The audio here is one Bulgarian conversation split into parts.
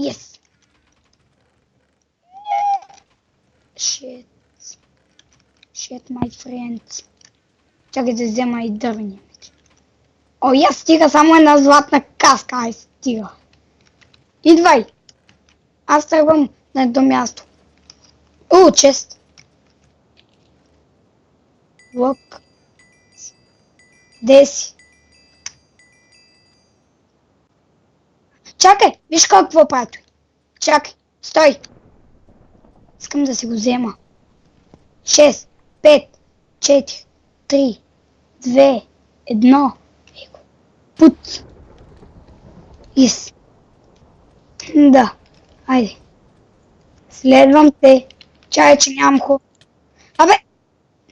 Yes. Shit. Shit, my friends. Чакай да взема и дървения меч. О, я стига само една златна каска. Ай, стига. Идвай. Аз тръгвам на едно място. О, чест. Лък. Де си? Чакай, виж какво прави той. Чакай, стой. Искам да си го взема. 6, 5, 4, 3, 2, 1. Пут. Yes. Да, айде. Следвам те. Чай, че нямам хубаво. Абе,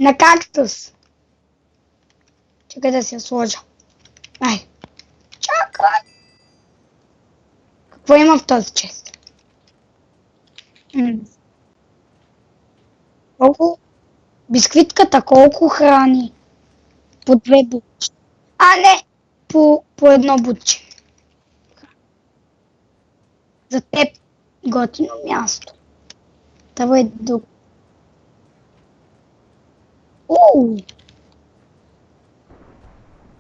на кактус. Чакай да си я сложа. Ай. Чакай. Какво има в този чест? Колко? Бисквитката колко храни? По 2 бутче. А, не! По едно бутче. За теб готино място. Това е до... Оу!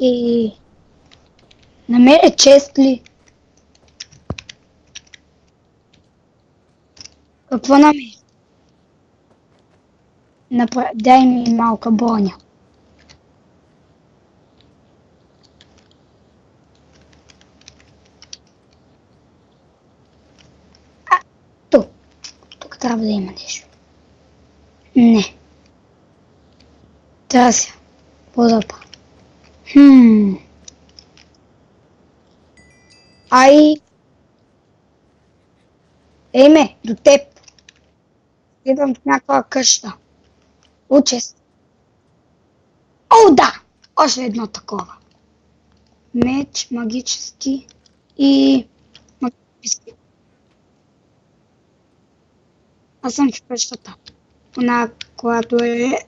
И... намеря чест ли? Какво намеря? Дай ми малка броня. Тук трябва да има нещо. Не. Търся. По-запа. Ай. Ейме, до теб. Идвам в някаква къща. Учест. О, да! Още едно такова. Меч, магически и... магически. Аз съм в къщата. Она, която е...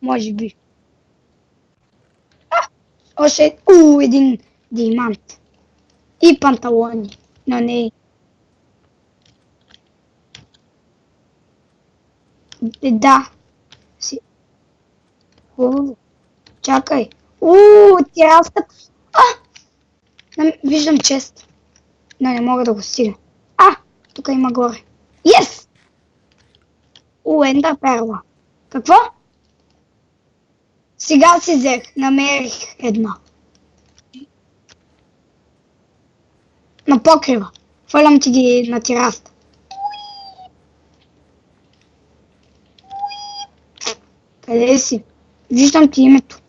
може би. Още един диамант. И панталони. Но не... Да. Чакай. Тираската. Виждам чест. Но не мога да го стигна. Тук има горе. Yes! Ендър перла. Какво? Сега си взех. Намерих една. На покрива. Фърлям ти ги на тераста. Къде си? Виждам ти името.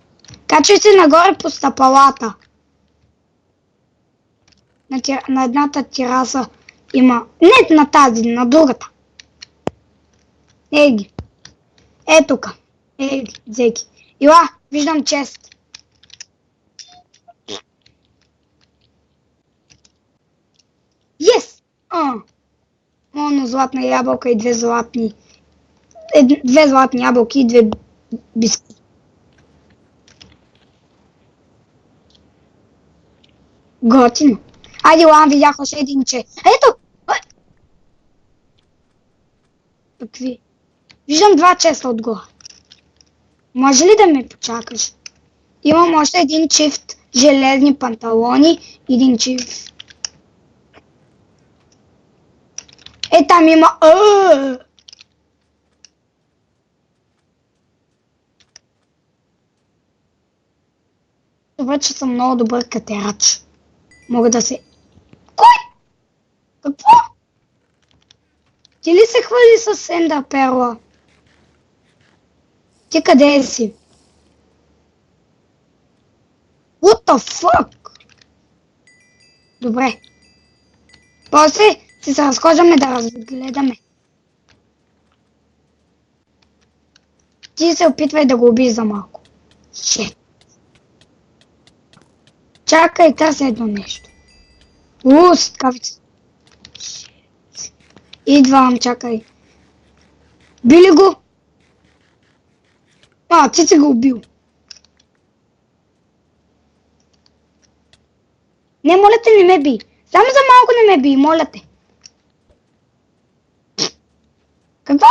Качвай се нагоре по стъпалата. На едната тераса има... Не на тази, на другата. Ей ги. Тука. Ей ги, взеки. Ила, виждам чест. Yes! Оно златна ябълка и 2 златни... 2 златни ябълки и 2 бисквити. Готино. Айде, лам, видях още един чест. Ето! Какви? Виждам 2 честа отгоре. Може ли да ме почакаш? Имам още един чифт железни панталони, един чифт. Там има... Това, че съм много добър катерач. Мога да се... Кой? Какво? Ти ли се хвали с ендър перла? Ти къде си? What the fuck? Добре. После си се разхождаме да разгледаме. Ти се опитвай да го убиеш за малко. Shit. Чакай, търся едно нещо. Сткавица. Идвам, чакай. Би ли го? Ти си го убил. Не, моля те, не ме би. Само за малко не ме би, моля те. Какво?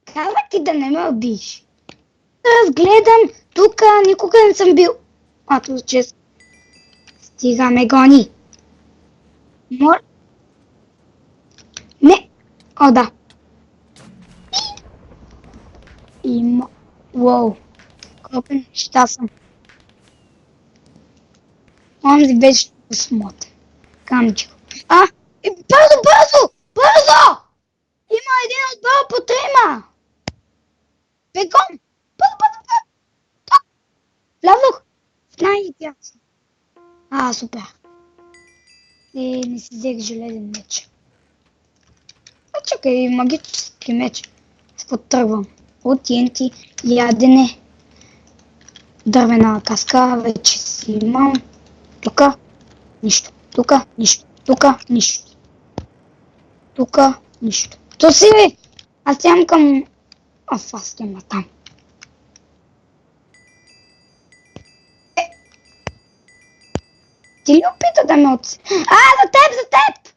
Казах ти да не ме убиеш. Разгледам, тук никога не съм бил. Ато, че стига ме гони. Моля. Не. О, да. Има. Уоу. Колко неща съм. Онзи беше посмотрен. Камчико. Бързо, бързо! Бързо! Има един отбор по трима! Бегом! Бързо, бързо, бързо! Влязох в най-идеално. Супер. Не си взех железен меч. Чакай, магически меч. С какво тръгвам? От TNT, ядене. Дървена каска, вече си имам. Тука нищо. Тука нищо. Тука нищо. Тука нищо. То си ли? Аз тям към... аз тям там. Ти ли опита да ме отси? За теб, за теб!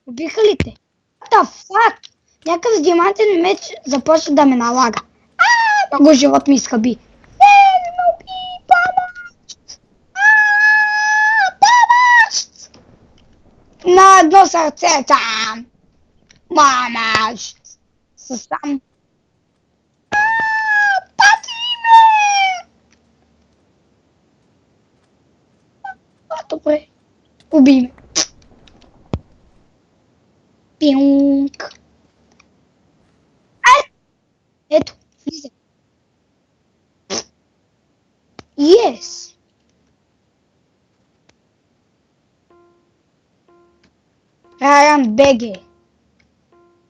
Убиха ли те? What the fuck? Някакъв с диамантен меч започва да ме налага. Много живот ми изхъби. Не ме уби! Помощ! Помощ! На едно сърце там! Помощ! Съсам. Пати ме! Добре. Уби ме. Пинк. Ето, влизай. Yes. Райан Беге.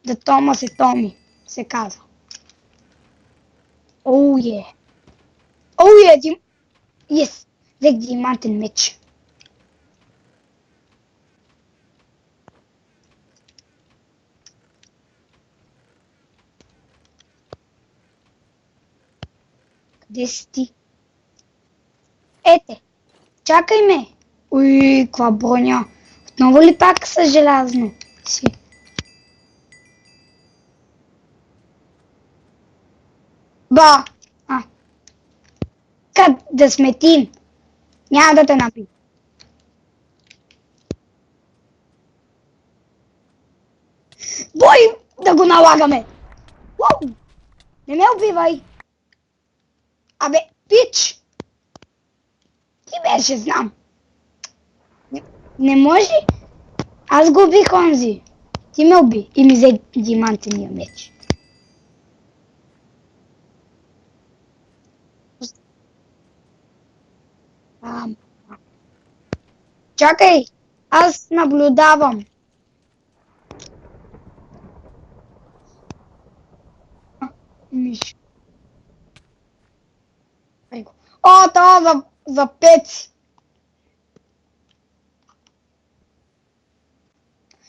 Да Томас е Томи, се казва. Оу е. Yes. Взех диамантен меч. Къде си ти? Ете, чакай ме. Уй, каква броня. Отново ли пак са желязно си? Ба! Как да сметим? Няма да те напи. Бой! Да го налагаме! Уау! Не ме убивай! Пич! Ти беше, знам. Не може? Аз го убих онзи. Ти ме уби и ми взе диамантения меч. Чакай! Аз наблюдавам. Миш. Това за пеци.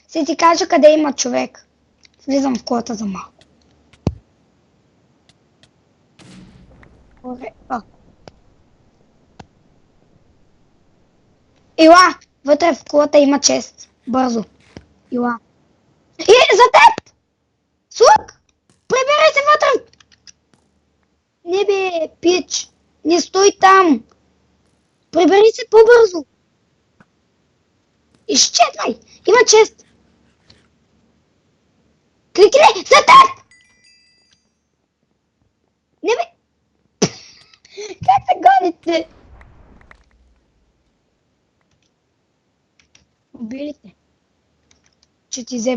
Ще ти кажа къде има човек. Влизам в колата за малко. Ила, вътре в колата има чест. Бързо. Ила. За теб! Слуг! Прибери се вътре! Не бе, пич. Не стой там. Прибери се по-бързо. Изчезвай. Има чест. Кликни за теб! Не бе. Как се гоните? Убили те. Че ти взе